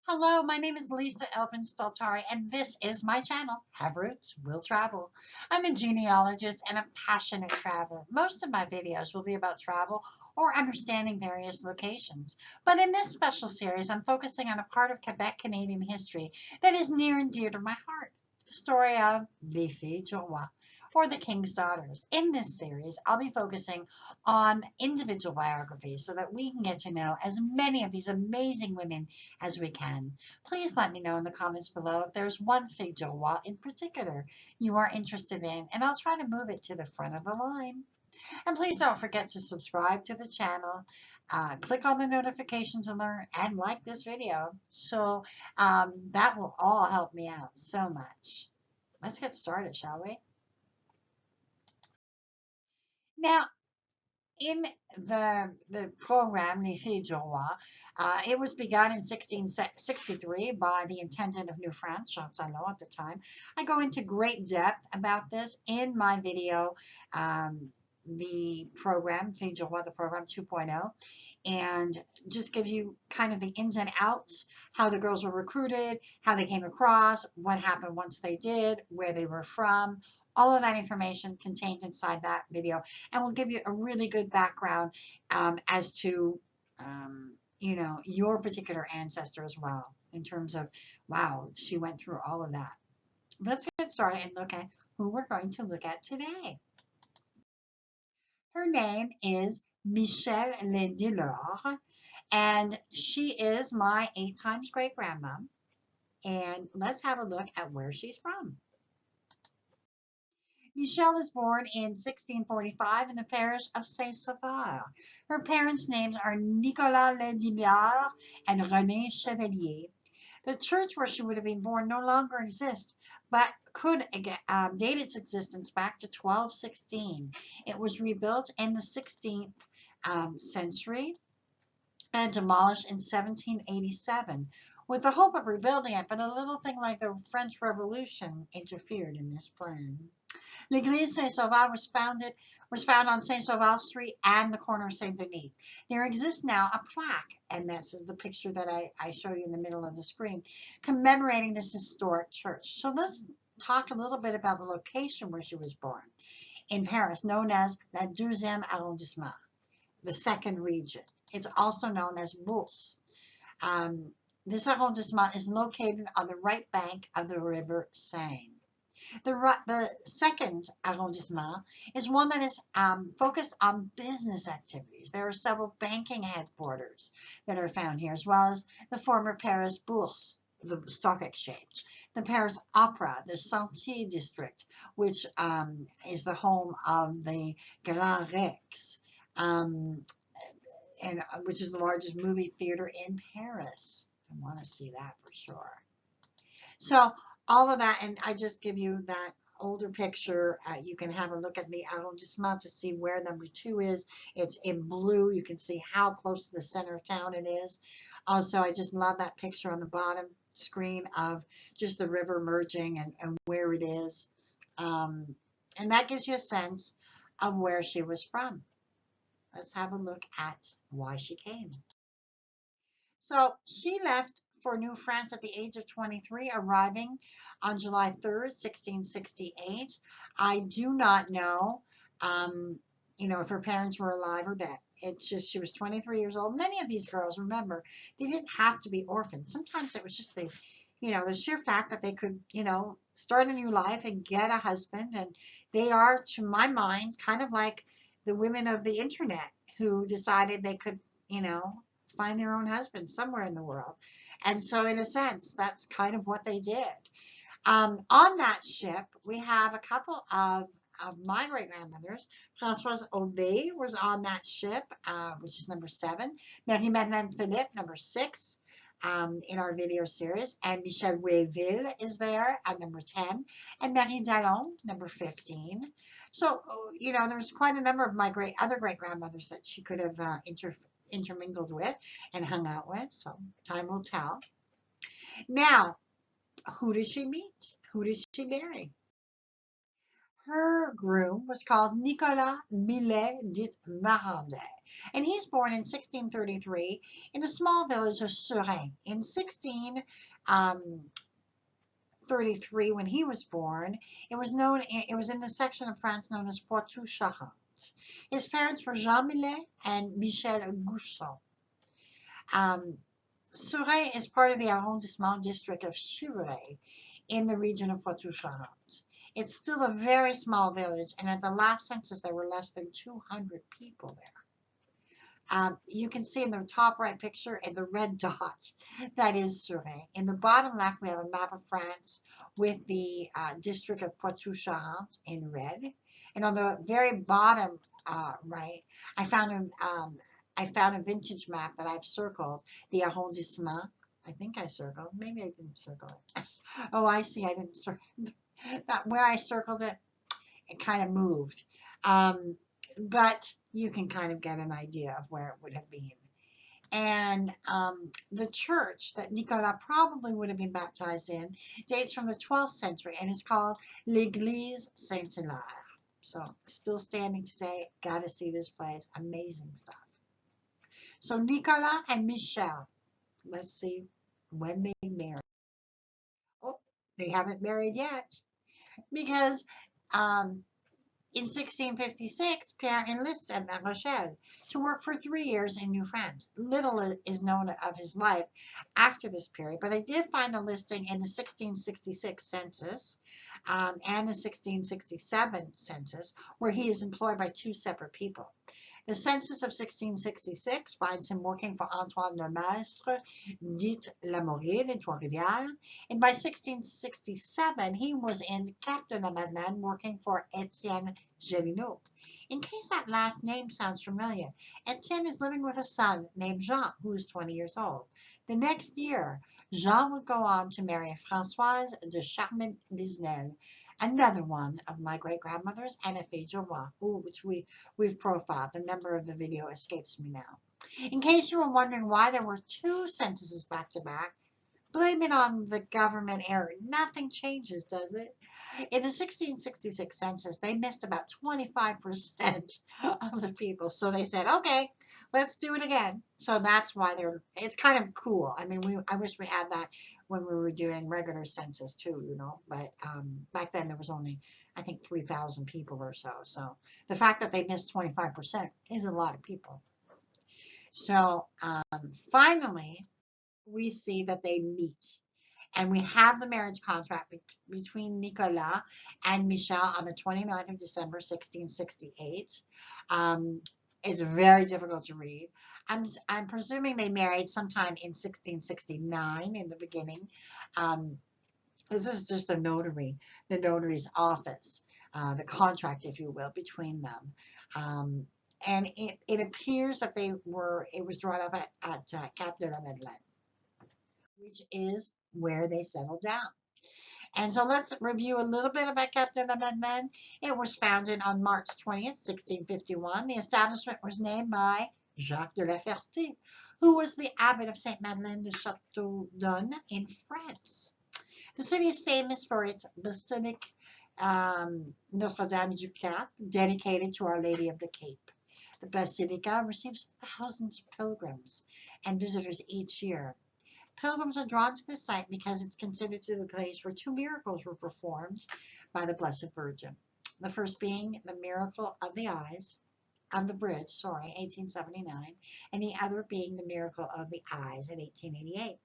Hello, my name is Lisa Elpin Staltari, and this is my channel, Have Roots, Will Travel. I'm a genealogist and a passionate traveler. Most of my videos will be about travel or understanding various locations. But in this special series, I'm focusing on a part of Quebec Canadian history that is near and dear to my heart. The story of Les Filles du Roi, or the King's Daughters. In this series, I'll be focusing on individual biographies so that we can get to know as many of these amazing women as we can. Please let me know in the comments below if there's one fille du roi in particular you are interested in, and I'll try to move it to the front of the line. And please don't forget to subscribe to the channel, click on the notifications alert, and like this video. So that will all help me out so much. Let's get started, shall we? Now, in the program Les Filles du Roi, it was begun in 1663 by the intendant of New France, Jean Talon at the time. I go into great depth about this in my video, the program, Filles du Roi, the program 2.0, and just gives you kind of the ins and outs, how the girls were recruited, how they came across, what happened once they did, where they were from, all of that information contained inside that video, and we'll give you a really good background as to, your particular ancestor as well, in terms of, wow, she went through all of that. Let's get started and look at who we're going to look at today. Her name is Michelle Lesdiller, and she is my 8 times great-grandma. And let's have a look at where she's from. Michelle was born in 1645 in the parish of Saint-Sauveur. Her parents' names are Nicolas Lesdiller and René Chevalier. The church where she would have been born no longer exists, but could date its existence back to 1216. It was rebuilt in the 16th century and demolished in 1787 with the hope of rebuilding it, but a little thing like the French Revolution interfered in this plan. L'église Saint-Sauveur was found on Saint-Sauveur Street and the corner of Saint-Denis. There exists now a plaque, and that's the picture that I show you in the middle of the screen, commemorating this historic church. So let's talk a little bit about the location where she was born, in Paris, known as la deuxième arrondissement, the second region. It's also known as Bourse. This arrondissement is located on the right bank of the river Seine. The second arrondissement is one that is focused on business activities. There are several banking headquarters that are found here, as well as the former Paris Bourse, the stock exchange, the Paris Opera, the Sentier district, which is the home of the Grand Rex, and which is the largest movie theater in Paris. I want to see that for sure. So all of that, and I just give you that older picture. You can have a look at the arrondissement to see where number 2 is. It's in blue. You can see how close to the center of town it is. Also, I just love that picture on the bottom screen of just the river merging and where it is. And that gives you a sense of where she was from. Let's have a look at why she came. So she left for New France at the age of 23, arriving on July 3rd, 1668. I do not know, if her parents were alive or dead. It's just she was 23 years old. Many of these girls, remember, they didn't have to be orphans. Sometimes it was just the sheer fact that they could, start a new life and get a husband. And they are, to my mind, kind of like the women of the internet who decided they could, find their own husband somewhere in the world. And so in a sense, that's kind of what they did. On that ship, we have a couple of my great-grandmothers. Françoise Auvet was on that ship, which is number 7. Marie-Madeleine Philippe, number 6. In our video series, and Michel Wayville is there at number 10, and Marie Dallon, number 15. So, there's quite a number of my other great-grandmothers that she could have intermingled with and hung out with, so time will tell. Now, who does she meet? Who does she marry? Her groom was called Nicolas Millet dit Marandet, and he's born in 1633 in the small village of Surin. In 1633, when he was born, it was in the section of France known as Poitou-Charentes. His parents were Jean Millet and Michel Gousson. Um, Surin is part of the arrondissement district of Chivray in the region of Poitou-Charentes. It's still a very small village, and at the last census, there were less than 200 people there. You can see in the top right picture in the red dot, that is Surin. In the bottom left, we have a map of France with the district of Poitou-Charentes in red. And on the very bottom right, I found a vintage map that I've circled, the arrondissement. I think I circled. Maybe I didn't circle it. Oh, I see. I didn't circle that. Where I circled it, it kind of moved. But you can kind of get an idea of where it would have been. And the church that Nicolas probably would have been baptized in dates from the 12th century and is called l'Église Saint-Hilaire. So still standing today. Got to see this place. Amazing stuff. So Nicolas and Michel, let's see when they married. Oh, they haven't married yet because in 1656, Pierre enlists at La Rochelle to work for 3 years in New France. Little is known of his life after this period, but I did find a listing in the 1666 census and the 1667 census where he is employed by 2 separate people. The census of 1666 finds him working for Antoine Lemestre, dit Lamourille in Trois-Rivières, and by 1667 he was in Cap de la Madeleine working for Etienne Gélineau. In case that last name sounds familiar, Etienne is living with a son named Jean, who is 20 years old. The next year, Jean would go on to marry Françoise de Charmant-Lisnel, another one of my great-grandmothers, and a fille Joie, which we've profiled. The number of the video escapes me now. In case you were wondering why there were 2 censuses back to back, blame it on the government error. Nothing changes, does it? In the 1666 census, they missed about 25% of the people. So they said, okay, let's do it again. So that's why it's kind of cool. I mean, I wish we had that when we were doing regular census too, you know, but back then there was only, I think, 3,000 people or so. So the fact that they missed 25% is a lot of people. So finally, we see that they meet. And we have the marriage contract between Nicolas and Michel on the 29th of December, 1668. It's very difficult to read. I'm presuming they married sometime in 1669 in the beginning. This is just the notary's office, the contract, if you will, between them. And it appears that it was drawn up at Cap de la Madeleine, which is where they settled down. And so let's review a little bit about Cap de la Madeleine. It was founded on March 20th, 1651. The establishment was named by Jacques de la Ferté, who was the abbot of Saint Madeleine de Château-d'Un in France. The city is famous for its Basilique Notre-Dame du Cap, dedicated to Our Lady of the Cape. The Basilica receives thousands of pilgrims and visitors each year. Pilgrims are drawn to this site because it's considered to be the place where 2 miracles were performed by the Blessed Virgin. The first being the miracle of the bridge, 1879, and the other being the miracle of the eyes in 1888.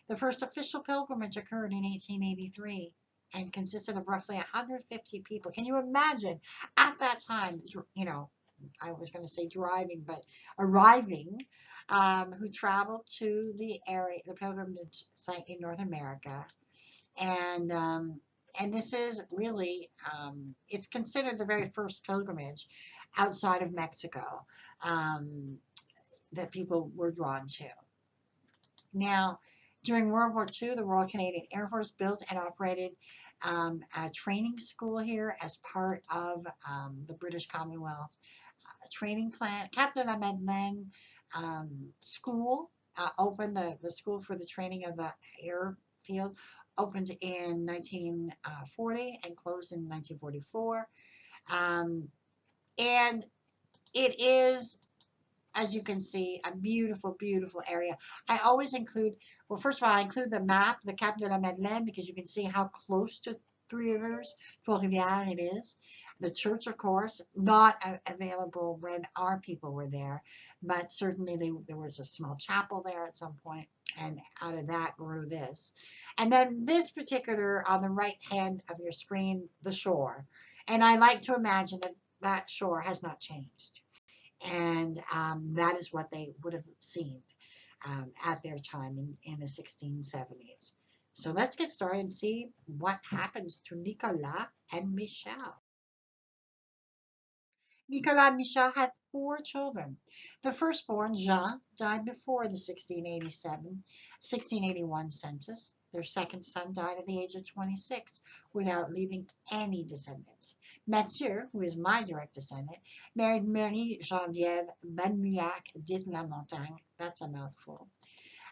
The first official pilgrimage occurred in 1883 and consisted of roughly 150 people. Can you imagine at that time, you know, I was going to say driving, but arriving, who traveled to the pilgrimage site in North America. And this is really, it's considered the very first pilgrimage outside of Mexico that people were drawn to. Now, during World War II, the Royal Canadian Air Force built and operated a training school here as part of the British Commonwealth training plan. Cap de la Madeleine school opened the school for the training of the air field, opened in 1940 and closed in 1944. And it is, as you can see, a beautiful, beautiful area. I always include, well, first of all, I include the map, the Cap de la Madeleine, because you can see how close to Three Rivers, Trois-Rivières it is. The church, of course, not available when our people were there, but certainly there was a small chapel there at some point, and out of that grew this. And then this particular, on the right hand of your screen, the shore. And I like to imagine that that shore has not changed. And that is what they would have seen at their time in the 1670s. So let's get started and see what happens to Nicolas and Michel. Nicolas and Michel had 4 children. The firstborn, Jean, died before the 1681 census. Their second son died at the age of 26 without leaving any descendants. Mathieu, who is my direct descendant, married Marie Geneviève Benmuillac dit la Montagne. That's a mouthful.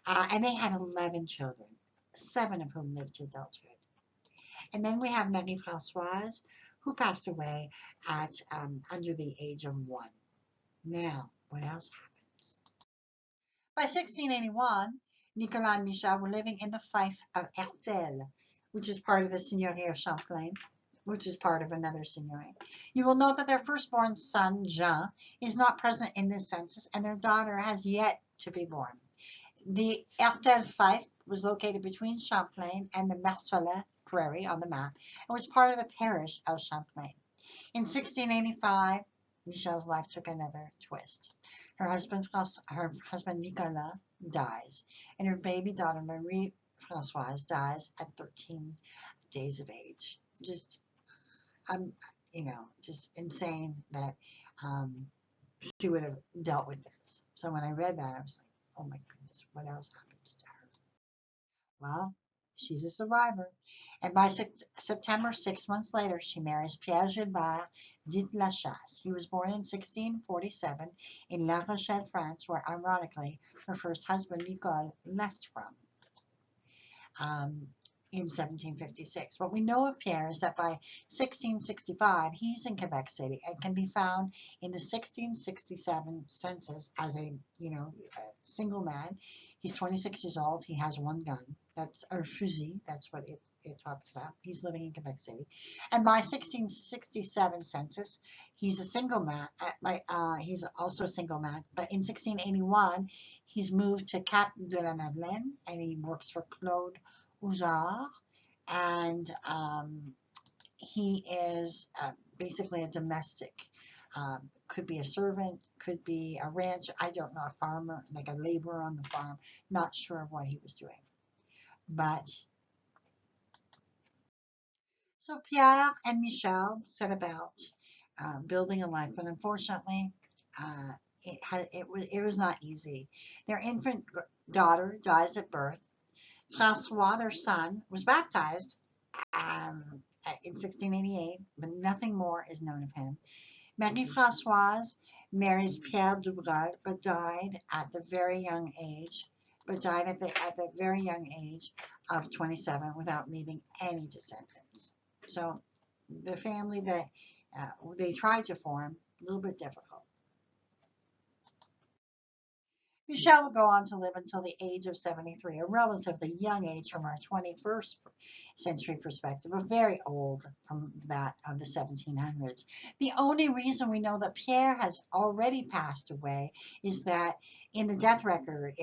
And they had 11 children, 7 of whom lived to adulthood. And then we have Marie-Françoise, who passed away at under the age of 1. Now, what else happens? By 1681, Nicolas and Michel were living in the fief of Hertel, which is part of the Seigneurie of Champlain, which is part of another seigneurie. You will note that their firstborn son, Jean, is not present in this census, and their daughter has yet to be born. The Hertel fief was located between Champlain and the Marsolet Prairie on the map, and was part of the parish of Champlain. In 1685, Michel's life took another twist. Her husband Nicolas dies, and her baby daughter Marie-Françoise dies at 13 days of age. Just, just insane that she would have dealt with this. So when I read that, I was like, oh my goodness, what else happens to her? Well, she's a survivor. And by September, 6 months later, she marries Pierre Gilbert dit la Chasse. He was born in 1647 in La Rochelle, France, where, ironically, her first husband, Nicole, left from in 1756. What we know of Pierre is that by 1665, he's in Quebec City and can be found in the 1667 census as a single man. He's 26 years old. He has 1 gun. That's a fusil. That's what it talks about. He's living in Quebec City. And by 1667 census, he's a single man. He's also a single man. But in 1681, he's moved to Cap de la Madeleine, and he works for Claude Houzard. And he is basically a domestic. Could be a servant, could be a rancher, I don't know, a farmer, like a laborer on the farm. Not sure of what he was doing. But so Pierre and Michel set about building a life, but unfortunately, it was not easy. Their infant daughter dies at birth. Francois, their son, was baptized in 1688, but nothing more is known of him. Marie-Françoise marries Pierre Dubreuil, but died at the very young age. At the very young age of 27 without leaving any descendants. So the family that they tried to form, a little bit difficult. Michel would go on to live until the age of 73, a relatively young age from our 21st century perspective, but very old from that of the 1700s. The only reason we know that Pierre has already passed away is that in her death record,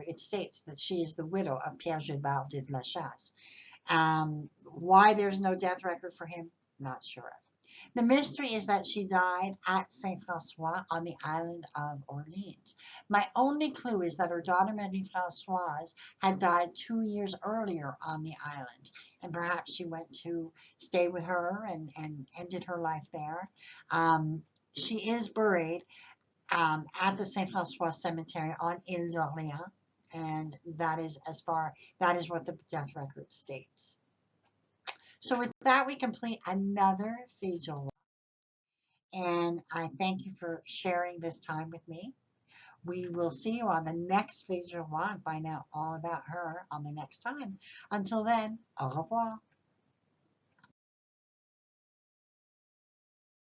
it states that she is the widow of Pierre Gilbert de la Chasse. Why there's no death record for him, not sure of. The mystery is that she died at Saint-François on the island of Orleans. My only clue is that her daughter Marie-Françoise had died 2 years earlier on the island, and perhaps she went to stay with her and ended her life there. She is buried at the Saint-François Cemetery on Ile d'Orléans, and that is what the death record states. So with that, we complete another visual. And I thank you for sharing this time with me. We will see you on the next feature vlog. Find out all about her on the next time. Until then, au revoir.